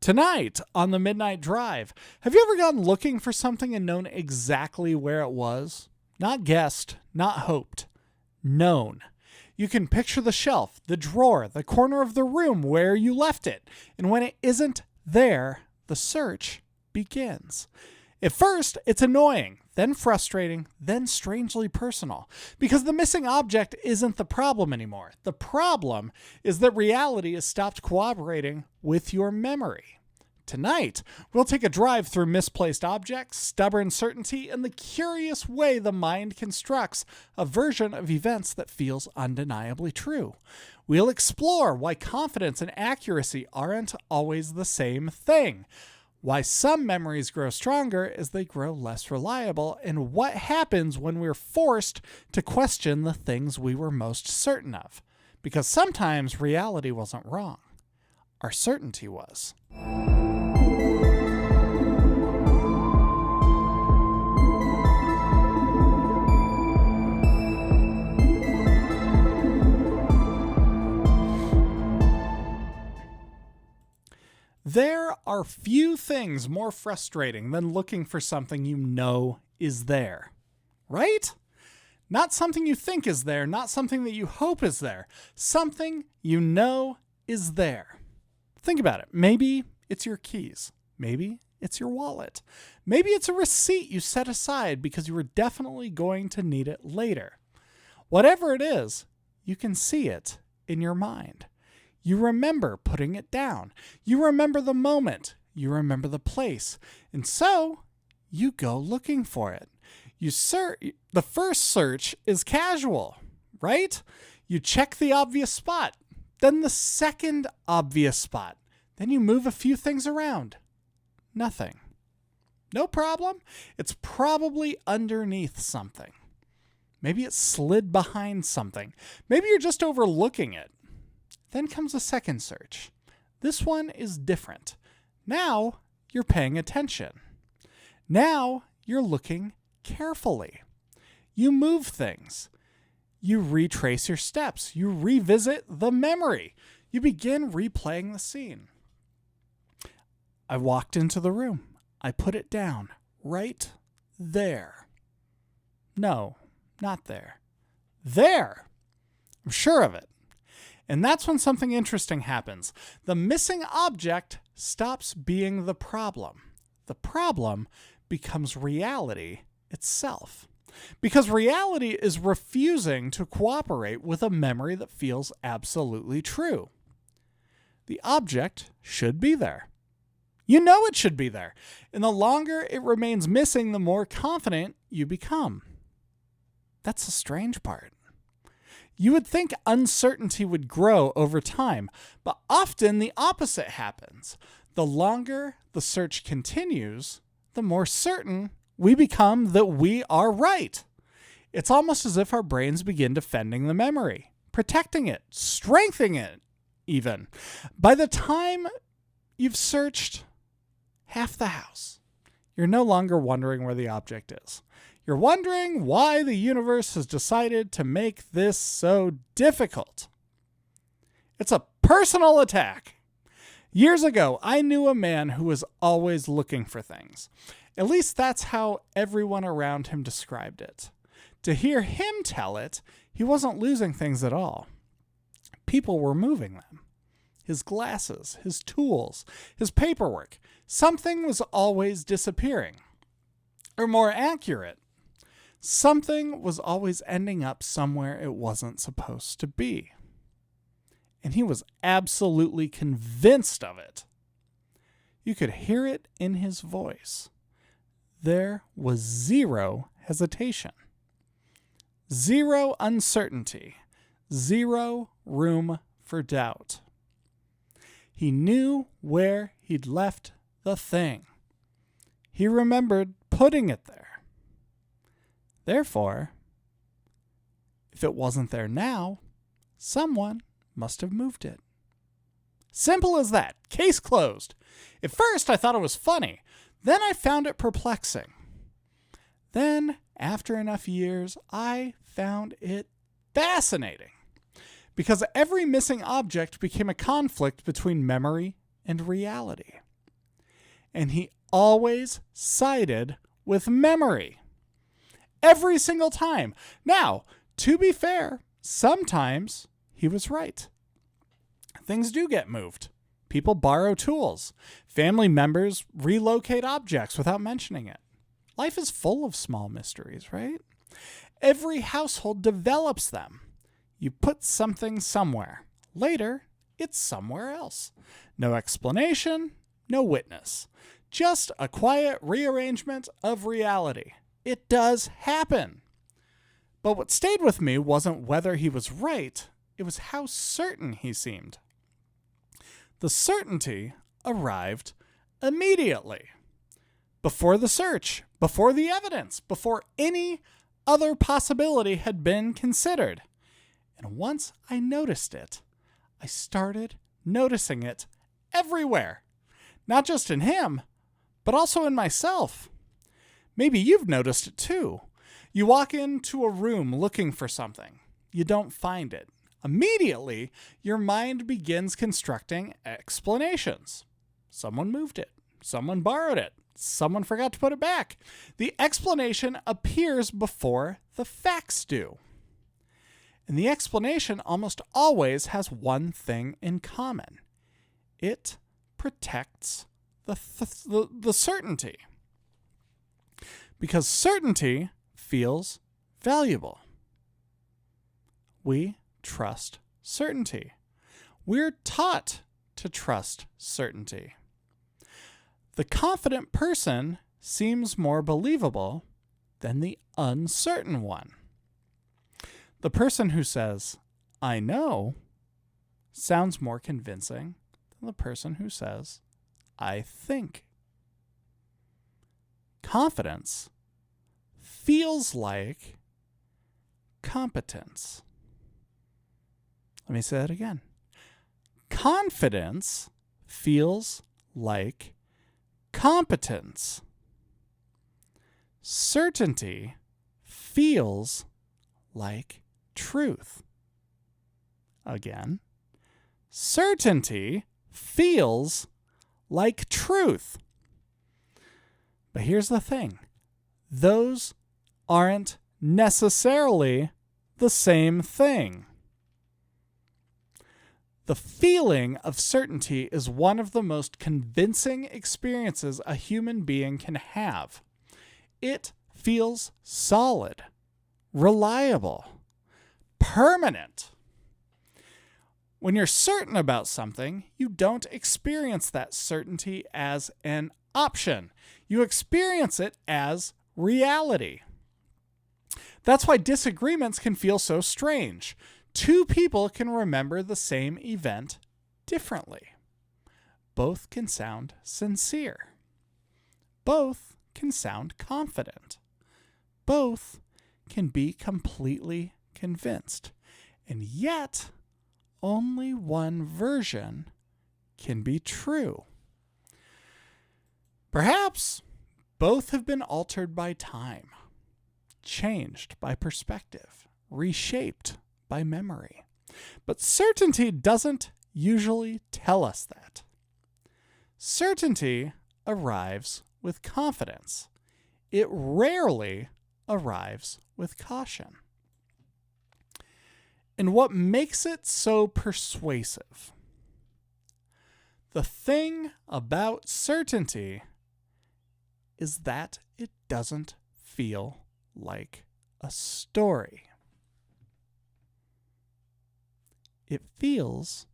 Tonight on the Midnight Drive, have you ever gone looking for something and known exactly where it was? Not guessed, not hoped. Known. You can picture the shelf, the drawer, the corner of the room where you left it, and when it isn't there, the search begins. At first, it's annoying, then frustrating, then strangely personal, because the missing object isn't the problem anymore. The problem is that reality has stopped cooperating with your memory. Tonight, we'll take a drive through misplaced objects, stubborn certainty, and the curious way the mind constructs a version of events that feels undeniably true. We'll explore why confidence and accuracy aren't always the same thing, why some memories grow stronger as they grow less reliable, and what happens when we're forced to question the things we were most certain of. Because sometimes reality wasn't wrong. Our certainty was. There are few things more frustrating than looking for something you know is there, right? Not something you think is there, not something that you hope is there, something you know is there. Think about it. Maybe it's your keys. Maybe it's your wallet. Maybe it's a receipt you set aside because you were definitely going to need it later. Whatever it is, you can see it in your mind. You remember putting it down. You remember the moment. You remember the place. And so you go looking for it. The first search is casual, right? You check the obvious spot, then the second obvious spot. Then you move a few things around. Nothing. No problem. It's probably underneath something. Maybe it slid behind something. Maybe you're just overlooking it. Then comes a second search. This one is different. Now you're paying attention. Now you're looking carefully. You move things. You retrace your steps. You revisit the memory. You begin replaying the scene. I walked into the room. I put it down right there. No, not there. There. I'm sure of it. And that's when something interesting happens. The missing object stops being the problem. The problem becomes reality itself. Because reality is refusing to cooperate with a memory that feels absolutely true. The object should be there. You know it should be there. And the longer it remains missing, the more confident you become. That's the strange part. You would think uncertainty would grow over time, but often the opposite happens. The longer the search continues, the more certain we become that we are right. It's almost as if our brains begin defending the memory, protecting it, strengthening it even. By the time you've searched half the house, you're no longer wondering where the object is. You're wondering why the universe has decided to make this so difficult. It's a personal attack. Years ago, I knew a man who was always looking for things. At least that's how everyone around him described it. To hear him tell it, he wasn't losing things at all. People were moving them. His glasses, his tools, his paperwork. Something was always disappearing. Or more accurate, something was always ending up somewhere it wasn't supposed to be. And he was absolutely convinced of it. You could hear it in his voice. There was zero hesitation, zero uncertainty, zero room for doubt. He knew where he'd left the thing. He remembered putting it there. Therefore, if it wasn't there now, someone must have moved it. Simple as that. Case closed. At first, I thought it was funny. Then I found it perplexing. Then, after enough years, I found it fascinating. Because every missing object became a conflict between memory and reality. and he always sided with memory. Every single time. Now, to be fair, sometimes he was right. Things do get moved. People borrow tools. Family members relocate objects without mentioning it. Life is full of small mysteries, right? Every household develops them. You put something somewhere. Later, it's somewhere else. No explanation, no witness. Just a quiet rearrangement of reality. It does happen. But what stayed with me wasn't whether he was right, it was how certain he seemed. The certainty arrived immediately. Before the search, before the evidence, before any other possibility had been considered. And once I noticed it, I started noticing it everywhere. Not just in him, but also in myself. Maybe you've noticed it too. You walk into a room looking for something. You don't find it. Immediately, your mind begins constructing explanations. Someone moved it. Someone borrowed it. Someone forgot to put it back. The explanation appears before the facts do. And the explanation almost always has one thing in common. It protects the certainty. Because certainty feels valuable. We trust certainty. We're taught to trust certainty. The confident person seems more believable than the uncertain one. The person who says, "I know," sounds more convincing than the person who says, "I think." Confidence feels like competence. Let me say that again. Confidence feels like competence. Certainty feels like truth. Again, certainty feels like truth. But here's the thing. Those aren't necessarily the same thing. The feeling of certainty is one of the most convincing experiences a human being can have. It feels solid, reliable, permanent. When you're certain about something, you don't experience that certainty as an option. You experience it as reality. That's why disagreements can feel so strange. Two people can remember the same event differently. Both can sound sincere. Both can sound confident. Both can be completely convinced. And yet, only one version can be true. Perhaps both have been altered by time, changed by perspective, reshaped by memory. But certainty doesn't usually tell us that. Certainty arrives with confidence. It rarely arrives with caution. And what makes it so persuasive? The thing about certainty is that it doesn't feel like a story. It feels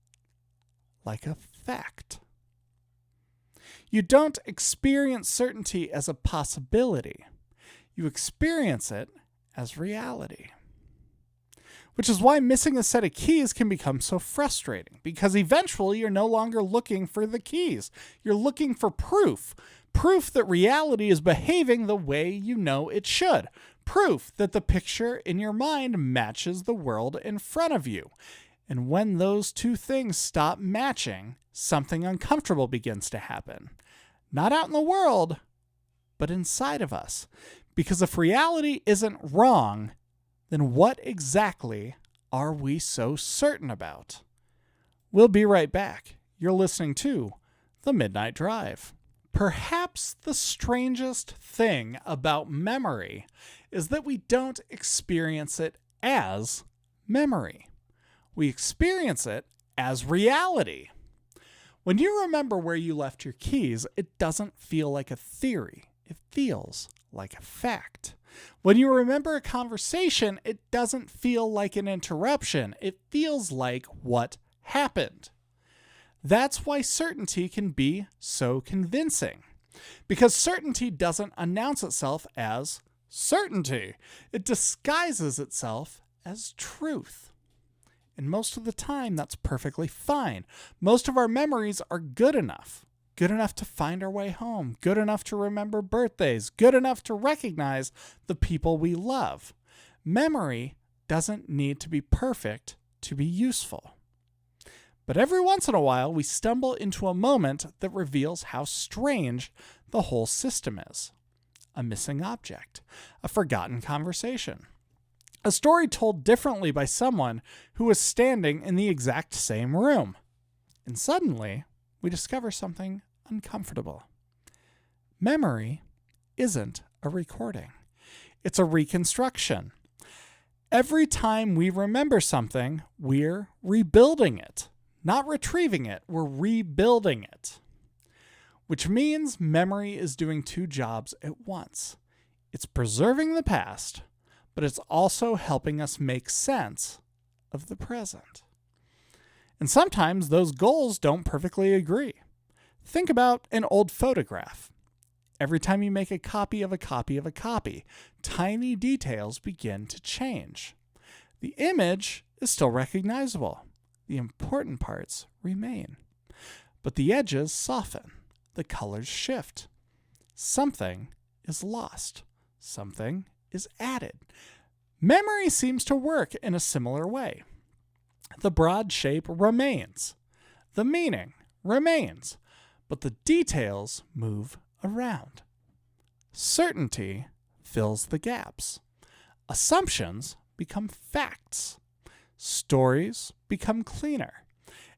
like a fact. You don't experience certainty as a possibility. You experience it as reality. Which is why missing a set of keys can become so frustrating, because eventually you're no longer looking for the keys. You're looking for proof. Proof that reality is behaving the way you know it should. Proof that the picture in your mind matches the world in front of you. And when those two things stop matching, something uncomfortable begins to happen. Not out in the world, but inside of us. Because if reality isn't wrong, then what exactly are we so certain about? We'll be right back. You're listening to The Midnight Drive. Perhaps the strangest thing about memory is that we don't experience it as memory. We experience it as reality. When you remember where you left your keys, it doesn't feel like a theory. It feels like a fact. When you remember a conversation, it doesn't feel like an interruption. It feels like what happened. That's why certainty can be so convincing. Because certainty doesn't announce itself as certainty. It disguises itself as truth. And most of the time, that's perfectly fine. Most of our memories are good enough. Good enough to find our way home. Good enough to remember birthdays. Good enough to recognize the people we love. Memory doesn't need to be perfect to be useful. But every once in a while, we stumble into a moment that reveals how strange the whole system is. A missing object, a forgotten conversation, a story told differently by someone who was standing in the exact same room. And suddenly, we discover something uncomfortable. Memory isn't a recording. It's a reconstruction. Every time we remember something, we're rebuilding it. Not retrieving it, we're rebuilding it. Which means memory is doing two jobs at once. It's preserving the past, but it's also helping us make sense of the present. And sometimes those goals don't perfectly agree. Think about an old photograph. Every time you make a copy of a copy of a copy, tiny details begin to change. The image is still recognizable. The important parts remain. But the edges soften. The colors shift. Something is lost. Something is added. Memory seems to work in a similar way. The broad shape remains. The meaning remains. But the details move around. Certainty fills the gaps. Assumptions become facts. Stories become cleaner.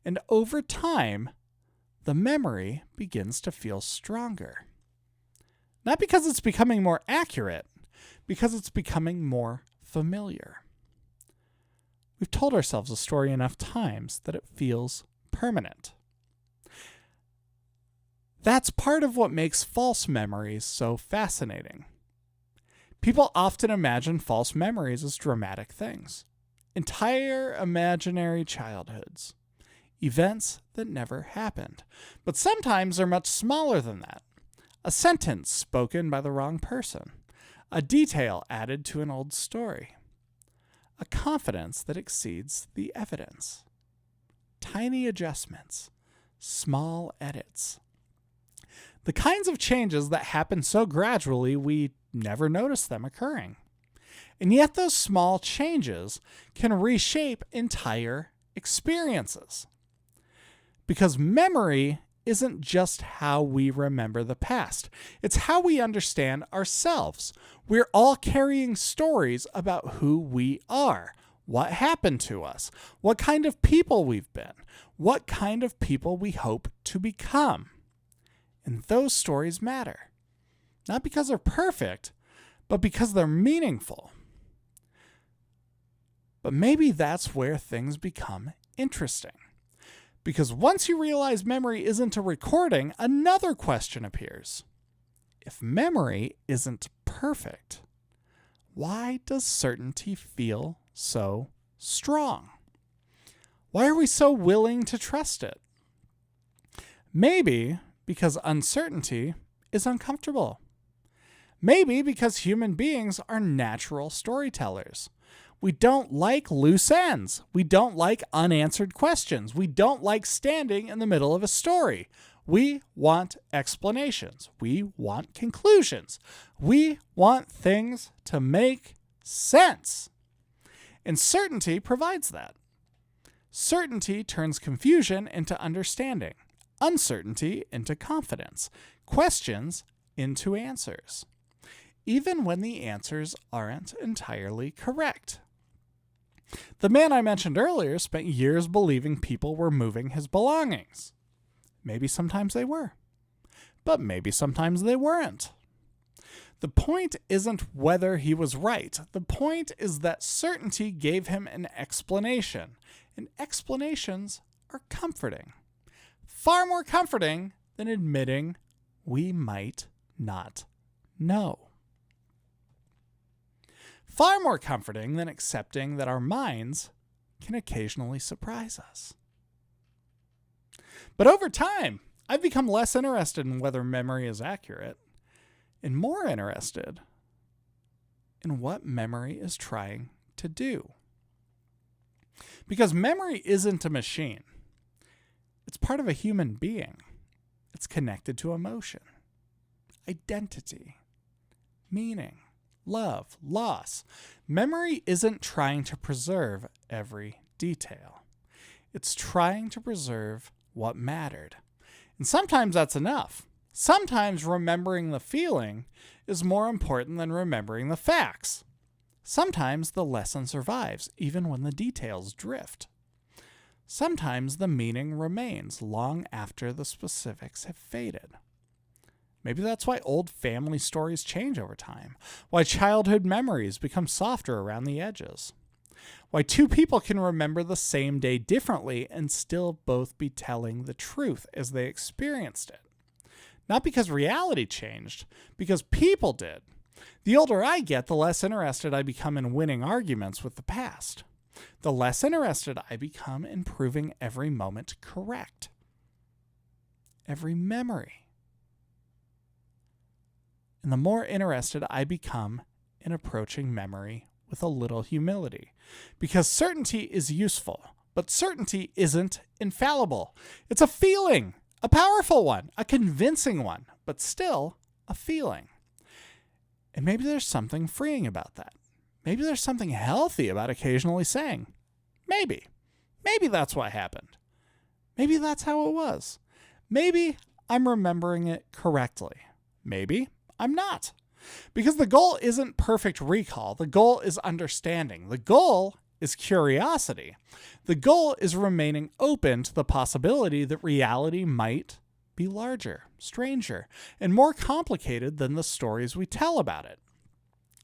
And over time, the memory begins to feel stronger. Not because it's becoming more accurate, because it's becoming more familiar. We've told ourselves a story enough times that it feels permanent. That's part of what makes false memories so fascinating. People often imagine false memories as dramatic things. Entire imaginary childhoods. Events that never happened. But sometimes they're much smaller than that. A sentence spoken by the wrong person. A detail added to an old story. A confidence that exceeds the evidence. Tiny adjustments. Small edits. The kinds of changes that happen so gradually we never notice them occurring. And yet those small changes can reshape entire experiences. Because memory isn't just how we remember the past. It's how we understand ourselves. We're all carrying stories about who we are, what happened to us, what kind of people we've been, what kind of people we hope to become. And those stories matter. Not because they're perfect, but because they're meaningful. But maybe that's where things become interesting. Because once you realize memory isn't a recording, another question appears. If memory isn't perfect, why does certainty feel so strong? Why are we so willing to trust it? Maybe because uncertainty is uncomfortable. Maybe because human beings are natural storytellers. We don't like loose ends. We don't like unanswered questions. We don't like standing in the middle of a story. We want explanations. We want conclusions. We want things to make sense. And certainty provides that. Certainty turns confusion into understanding, uncertainty into confidence, questions into answers, even when the answers aren't entirely correct. The man I mentioned earlier spent years believing people were moving his belongings. Maybe sometimes they were. but maybe sometimes they weren't. The point isn't whether he was right. The point is that certainty gave him an explanation, and explanations are comforting. Far more comforting than admitting we might not know. Far more comforting than accepting that our minds can occasionally surprise us. But over time, I've become less interested in whether memory is accurate and more interested in what memory is trying to do. Because memory isn't a machine. It's part of a human being. It's connected to emotion, identity, meaning, love, loss. Memory isn't trying to preserve every detail. It's trying to preserve what mattered. And sometimes that's enough. Sometimes remembering the feeling is more important than remembering the facts. Sometimes the lesson survives, even when the details drift. Sometimes the meaning remains long after the specifics have faded. Maybe that's why old family stories change over time, why childhood memories become softer around the edges, why two people can remember the same day differently and still both be telling the truth as they experienced it. Not because reality changed, because people did. The older I get, the less interested I become in winning arguments with the past. The less interested I become in proving every moment correct. Every memory. And the more interested I become in approaching memory with a little humility. Because certainty is useful, but certainty isn't infallible. It's a feeling. A powerful one, a convincing one, but still a feeling. And maybe there's something freeing about that. Maybe there's something healthy about occasionally saying, maybe that's what happened. Maybe that's how it was. Maybe I'm remembering it correctly. Maybe I'm not. Because the goal isn't perfect recall. The goal is understanding. The goal is curiosity. The goal is remaining open to the possibility that reality might be larger, stranger, and more complicated than the stories we tell about it.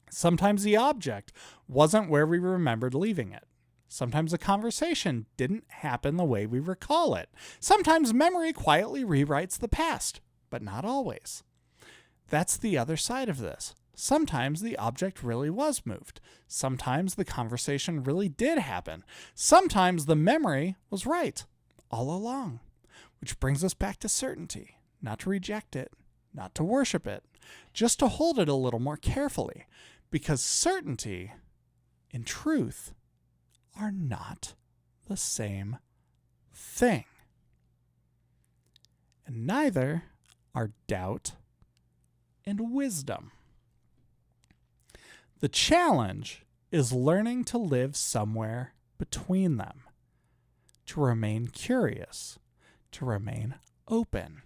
Sometimes the object wasn't where we remembered leaving it. Sometimes a conversation didn't happen the way we recall it. Sometimes memory quietly rewrites the past, but not always. That's the other side of this. Sometimes the object really was moved. Sometimes the conversation really did happen. Sometimes the memory was right all along. Which brings us back to certainty. Not to reject it, not to worship it, just to hold it a little more carefully. Because certainty and truth are not the same thing. And neither are doubt and wisdom. The challenge is learning to live somewhere between them, to remain curious, to remain open,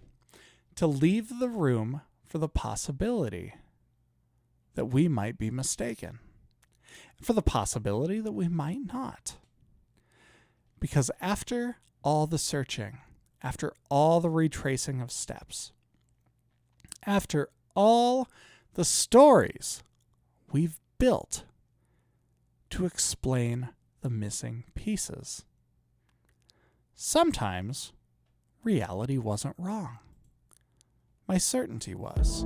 to leave the room for the possibility that we might be mistaken, and for the possibility that we might not. Because after all the searching, after all the retracing of steps, after all the stories we've built to explain the missing pieces, sometimes reality wasn't wrong. My certainty was.